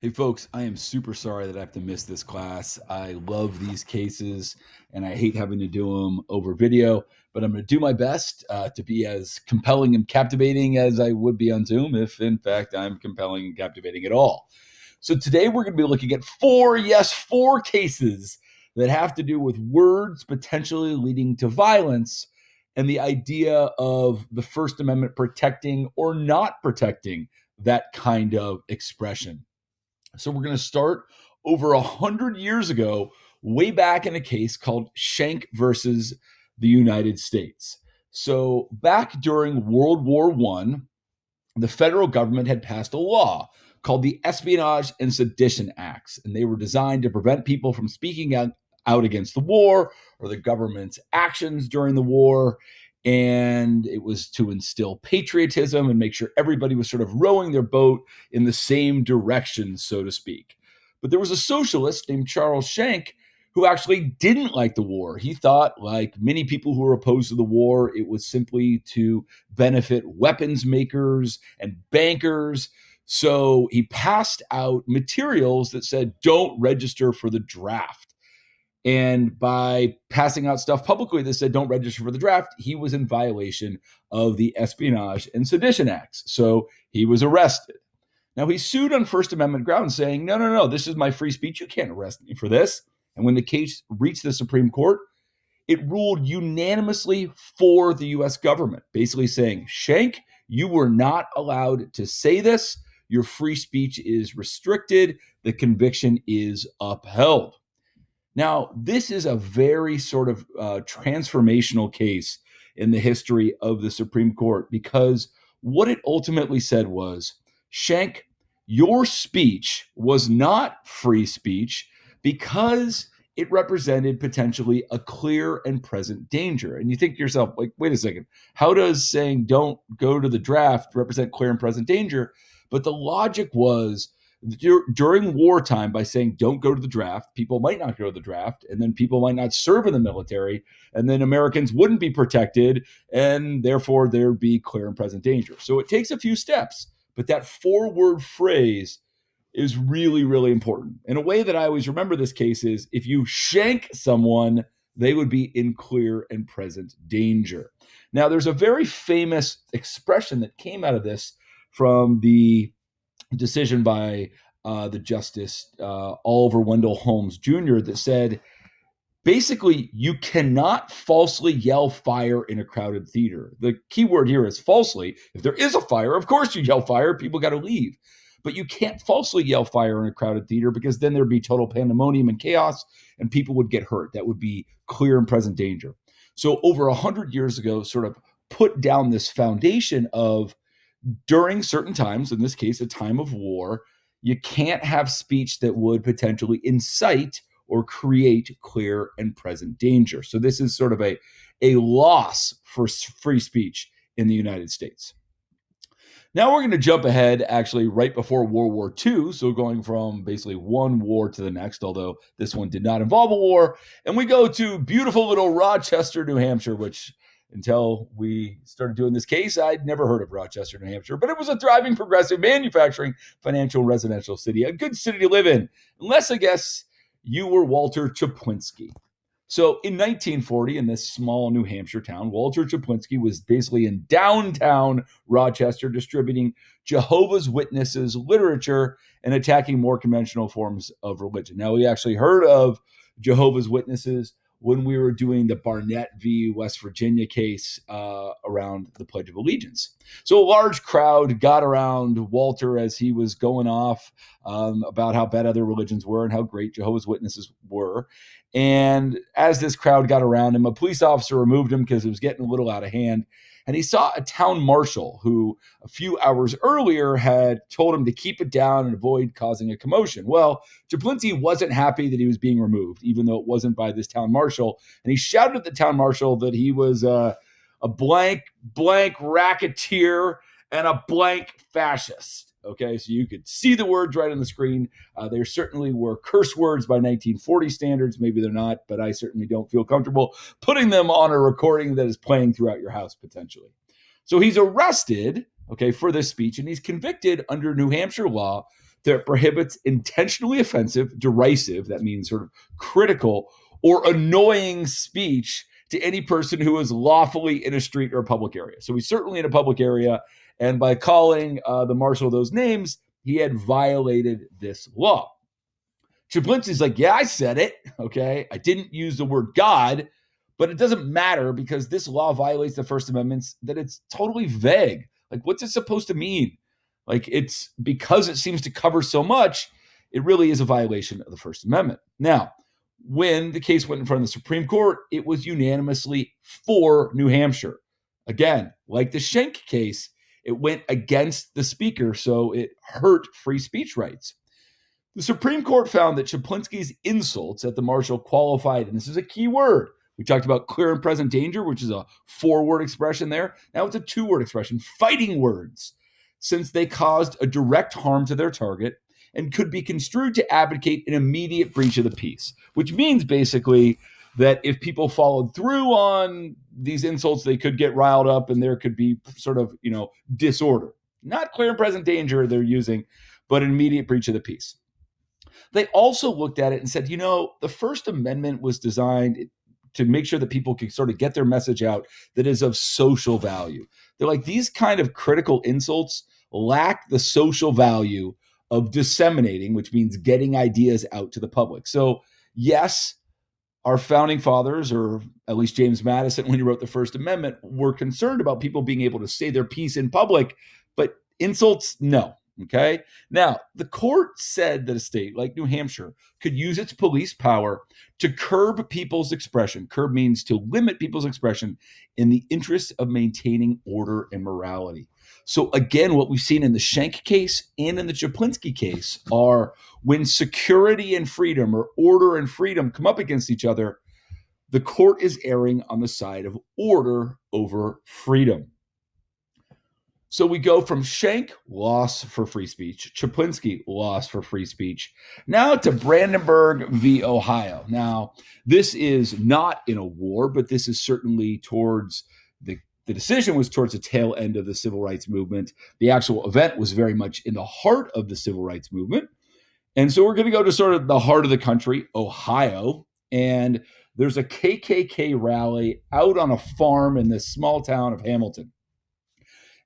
Hey folks, I am super sorry that I have to miss this class. I love these cases and I hate having to do them over video, but I'm going to do my best to be as compelling and captivating as I would be on Zoom if, in fact, I'm compelling and captivating at all. So today we're going to be looking at four cases that have to do with words potentially leading to violence and the idea of the First Amendment protecting or not protecting that kind of expression. So we're going to start over 100 years ago, way back in a case called Shank versus the United States. So back during World War One, the federal government had passed a law called the Espionage and Sedition Acts, and they were designed to prevent people from speaking out against the war or the government's actions during the war. And it was to instill patriotism and make sure everybody was sort of rowing their boat in the same direction, so to speak. But there was a socialist named Charles Shank who actually didn't like the war. He thought, like many people who were opposed to the war, it was simply to benefit weapons makers and bankers. So he passed out materials that said, don't register for the draft. And by passing out stuff publicly that said, don't register for the draft, he was in violation of the Espionage and Sedition Acts. So he was arrested. Now, he sued on First Amendment grounds saying, no, this is my free speech. You can't arrest me for this. And when the case reached the Supreme Court, it ruled unanimously for the US government, basically saying, Shank, you were not allowed to say this. Your free speech is restricted. The conviction is upheld. Now, this is a very sort of transformational case in the history of the Supreme Court because what it ultimately said was, Shank, your speech was not free speech because it represented potentially a clear and present danger. And you think to yourself, like, wait a second, how does saying don't go to the draft represent clear and present danger? But the logic was during wartime, by saying don't go to the draft, people might not go to the draft, and then people might not serve in the military, and then Americans wouldn't be protected, and therefore there'd be clear and present danger. So it takes a few steps, but that four-word phrase is really, really important. And a way that I always remember this case is if you shank someone, they would be in clear and present danger. Now, there's a very famous expression that came out of this from the decision by the Justice Oliver Wendell Holmes Jr. that said, basically, you cannot falsely yell fire in a crowded theater. The key word here is falsely. If there is a fire, of course you yell fire. People got to leave. But you can't falsely yell fire in a crowded theater because then there'd be total pandemonium and chaos and people would get hurt. That would be clear and present danger. So over 100 years ago, sort of put down this foundation of during certain times, in this case, a time of war, you can't have speech that would potentially incite or create clear and present danger. So this is sort of a loss for free speech in the United States. Now we're going to jump ahead actually right before World War II. So going from basically one war to the next, although this one did not involve a war. And we go to beautiful little Rochester, New Hampshire, which until we started doing this case, I'd never heard of Rochester, New Hampshire, but it was a thriving, progressive, manufacturing, financial, residential city, a good city to live in, unless I guess you were Walter Chapinski. So in 1940, in this small New Hampshire town, Walter Chapinski was basically in downtown Rochester distributing Jehovah's Witnesses literature and attacking more conventional forms of religion. Now, we actually heard of Jehovah's Witnesses when we were doing the Barnett v. West Virginia case around the Pledge of Allegiance. So a large crowd got around Walter as he was going off about how bad other religions were and how great Jehovah's Witnesses were. And as this crowd got around him, a police officer removed him because it was getting a little out of hand. And he saw a town marshal who a few hours earlier had told him to keep it down and avoid causing a commotion. Well, Chapinski wasn't happy that he was being removed, even though it wasn't by this town marshal. And he shouted at the town marshal that he was a blank racketeer and a blank fascist. Okay, so you could see the words right on the screen. There certainly were curse words by 1940 standards. Maybe they're not, but I certainly don't feel comfortable putting them on a recording that is playing throughout your house potentially. So he's arrested, okay, for this speech, and he's convicted under New Hampshire law that prohibits intentionally offensive, derisive, that means sort of critical or annoying speech to any person who is lawfully in a street or a public area. So he's certainly in a public area, and by calling the marshal those names, he had violated this law. Chapinski's like, yeah, I said it. Okay. I didn't use the word God, but it doesn't matter because this law violates the First Amendment, that it's totally vague. Like, what's it supposed to mean? Like, it's because it seems to cover so much, it really is a violation of the First Amendment. Now, when the case went in front of the Supreme Court, it was unanimously for New Hampshire. Again, like the Shank case, it went against the speaker, so it hurt free speech rights. The Supreme Court found that Chapinski's insults at the marshal qualified, and this is a key word. We talked about clear and present danger, which is a 4-word expression there. Now it's a 2-word expression, fighting words, since they caused a direct harm to their target and could be construed to advocate an immediate breach of the peace, which means basically that if people followed through on these insults, they could get riled up and there could be sort of, disorder. Not clear and present danger they're using, but an immediate breach of the peace. They also looked at it and said, the First Amendment was designed to make sure that people could sort of get their message out that is of social value. They're like, these kind of critical insults lack the social value of disseminating, which means getting ideas out to the public. So, yes, our founding fathers, or at least James Madison, when he wrote the First Amendment, were concerned about people being able to say their piece in public, but insults, no. Okay. Now, the court said that a state like New Hampshire could use its police power to curb people's expression. Curb means to limit people's expression in the interest of maintaining order and morality. So again, what we've seen in the Shank case and in the Chapinski case are when security and freedom or order and freedom come up against each other, the court is erring on the side of order over freedom. So we go from Shank, loss for free speech, Chapinski, loss for free speech, now to Brandenburg v. Ohio. Now, this is not in a war, but this is certainly towards the decision was towards the tail end of the civil rights movement. The actual event was very much in the heart of the civil rights movement. And so we're going to go to sort of the heart of the country, Ohio, and there's a KKK rally out on a farm in this small town of Hamilton.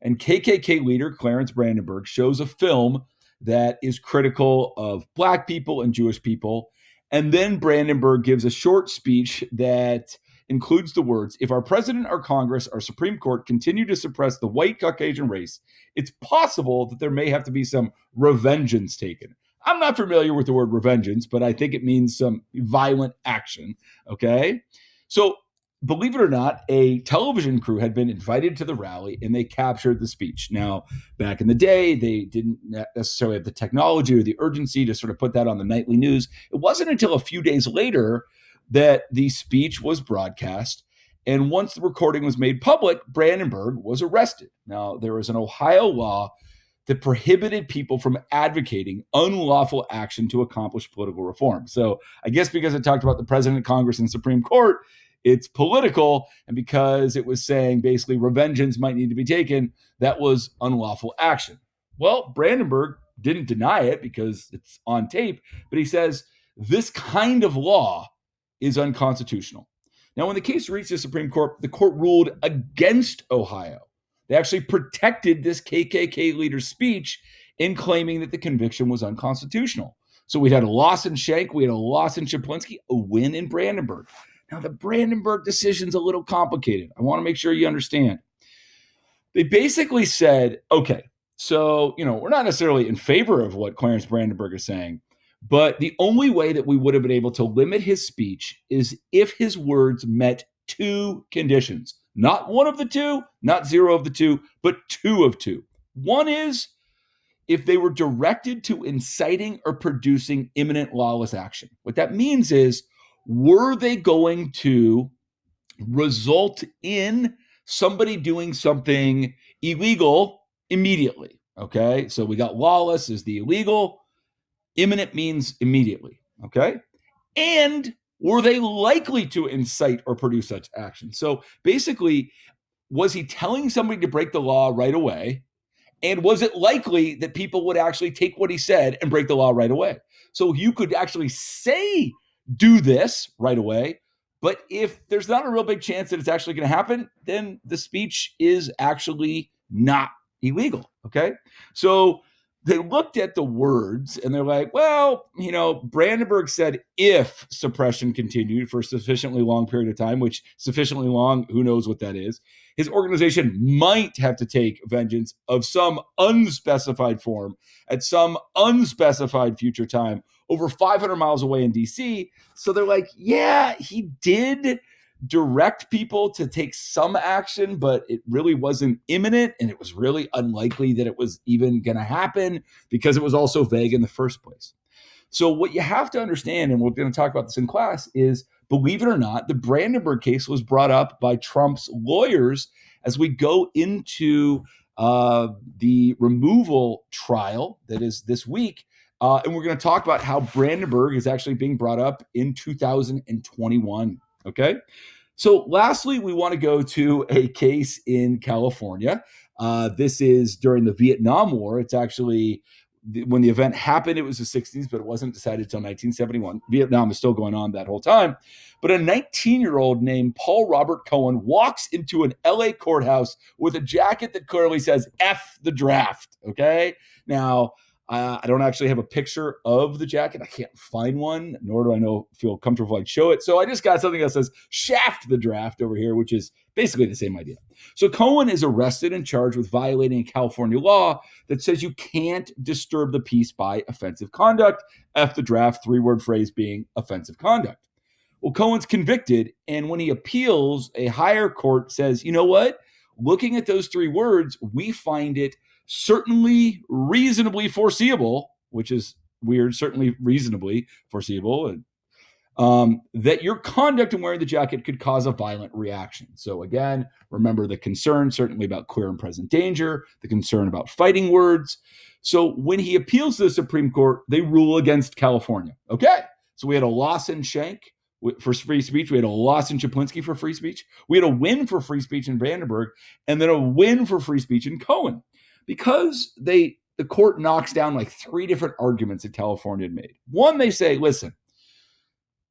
And KKK leader Clarence Brandenburg shows a film that is critical of Black people and Jewish people. And then Brandenburg gives a short speech that includes the words, if our president, our Congress, our Supreme Court continue to suppress the white Caucasian race, it's possible that there may have to be some revengeance taken. I'm not familiar with the word revengeance, but I think it means some violent action. Okay. So believe it or not, a television crew had been invited to the rally and they captured the speech. Now, back in the day, they didn't necessarily have the technology or the urgency to sort of put that on the nightly news. It wasn't until a few days later that the speech was broadcast. And once the recording was made public, Brandenburg was arrested. Now, there was an Ohio law that prohibited people from advocating unlawful action to accomplish political reform. So I guess because it talked about the president, Congress, and Supreme Court, it's political, and because it was saying basically revengeance might need to be taken, that was unlawful action. Well, Brandenburg didn't deny it because it's on tape, but he says this kind of law is unconstitutional. Now, when the case reached the Supreme Court, the court ruled against Ohio. They actually protected this KKK leader's speech in claiming that the conviction was unconstitutional. So we had a loss in Shank, we had a loss in Chapinski, a win in Brandenburg. Now, the Brandenburg decision's a little complicated. I want to make sure you understand. They basically said, okay, so, we're not necessarily in favor of what Clarence Brandenburg is saying, but the only way that we would have been able to limit his speech is if his words met 2 conditions. Not one of the 2, not 0 of the 2, but 2 of 2. One is if they were directed to inciting or producing imminent lawless action. What that means is, were they going to result in somebody doing something illegal immediately? Okay, so we got lawless is the illegal, imminent means immediately. Okay, and were they likely to incite or produce such action? So basically, was he telling somebody to break the law right away? And was it likely that people would actually take what he said and break the law right away? So you could actually say, do this right away. But if there's not a real big chance that it's actually going to happen, then the speech is actually not illegal. Okay. So they looked at the words and they're like, well, Brandenburg said if suppression continued for a sufficiently long period of time, which sufficiently long, who knows what that is, his organization might have to take vengeance of some unspecified form at some unspecified future time over 500 miles away in DC. So they're like, yeah, he did direct people to take some action, but it really wasn't imminent, and it was really unlikely that it was even going to happen because it was also vague in the first place. So what you have to understand, and we're going to talk about this in class, is believe it or not, the Brandenburg case was brought up by Trump's lawyers as we go into the removal trial that is this week. And we're going to talk about how Brandenburg is actually being brought up in 2021. Okay. So lastly, we want to go to a case in California. This is during the Vietnam War. It's actually when the event happened, it was the 60s, but it wasn't decided until 1971. Vietnam is still going on that whole time. But a 19-year-old named Paul Robert Cohen walks into an LA courthouse with a jacket that clearly says F the draft. Okay. Now, I don't actually have a picture of the jacket. I can't find one, nor do I feel comfortable I'd show it. So I just got something that says shaft the draft over here, which is basically the same idea. So Cohen is arrested and charged with violating a California law that says you can't disturb the peace by offensive conduct. F the draft, 3-word phrase being offensive conduct. Well, Cohen's convicted, and when he appeals, a higher court says, you know what? Looking at those 3 words, we find it certainly reasonably foreseeable, which is weird, certainly reasonably foreseeable, that your conduct in wearing the jacket could cause a violent reaction. So again, remember the concern certainly about clear and present danger, the concern about fighting words. So when he appeals to the Supreme Court, they rule against California. Okay, so we had a loss in Shank for free speech. We had a loss in Chapinski for free speech. We had a win for free speech in Brandenburg, and then a win for free speech in Cohen. Because the court knocks down like 3 different arguments that California had made. One, they say, listen,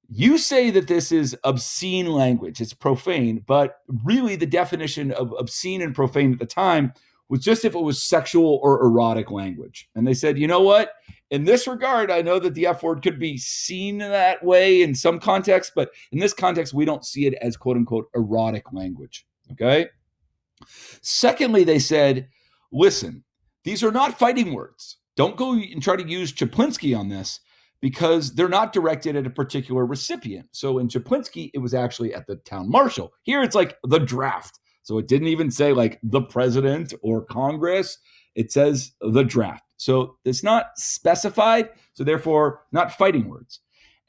you say that this is obscene language, it's profane, but really the definition of obscene and profane at the time was just if it was sexual or erotic language. And they said, you know what? In this regard, I know that the F word could be seen that way in some contexts, but in this context, we don't see it as quote unquote erotic language. Okay. Secondly, they said, listen, these are not fighting words. Don't go and try to use Chapinski on this because they're not directed at a particular recipient. So in Chapinski, it was actually at the town marshal. Here it's like the draft. So it didn't even say like the president or Congress. It says the draft. So it's not specified. So therefore, not fighting words.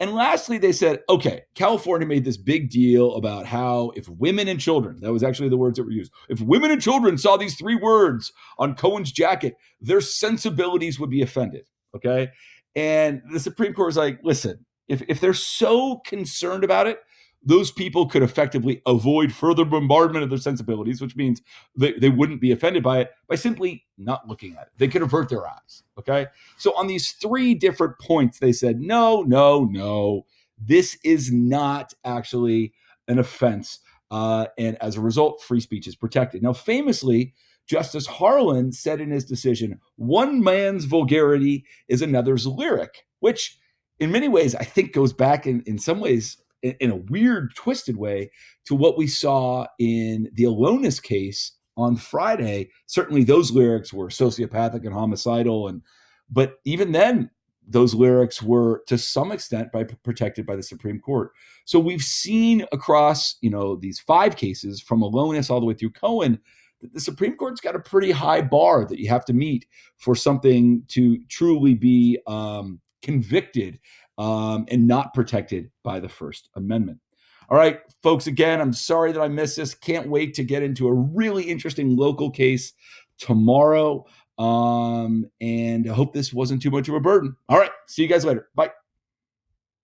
And lastly, they said, okay, California made this big deal about how if women and children, that was actually the words that were used, if women and children saw these 3 words on Cohen's jacket, their sensibilities would be offended, okay? And the Supreme Court was like, listen, if they're so concerned about it, those people could effectively avoid further bombardment of their sensibilities, which means they wouldn't be offended by it by simply not looking at it. They could avert their eyes, okay? So on these 3 different points, they said, no, this is not actually an offense. And as a result, free speech is protected. Now, famously, Justice Harlan said in his decision, one man's vulgarity is another's lyric, which in many ways, I think goes back in some ways in a weird, twisted way to what we saw in the Alonis case on Friday. Certainly those lyrics were sociopathic and homicidal. But even then, those lyrics were to some extent protected by the Supreme Court. So we've seen across, these 5 cases from Alonis all the way through Cohen, that the Supreme Court's got a pretty high bar that you have to meet for something to truly be convicted and not protected by the First Amendment. All right, folks, again, I'm sorry that I missed this. Can't wait to get into a really interesting local case tomorrow. And I hope this wasn't too much of a burden. All right, see you guys later. Bye.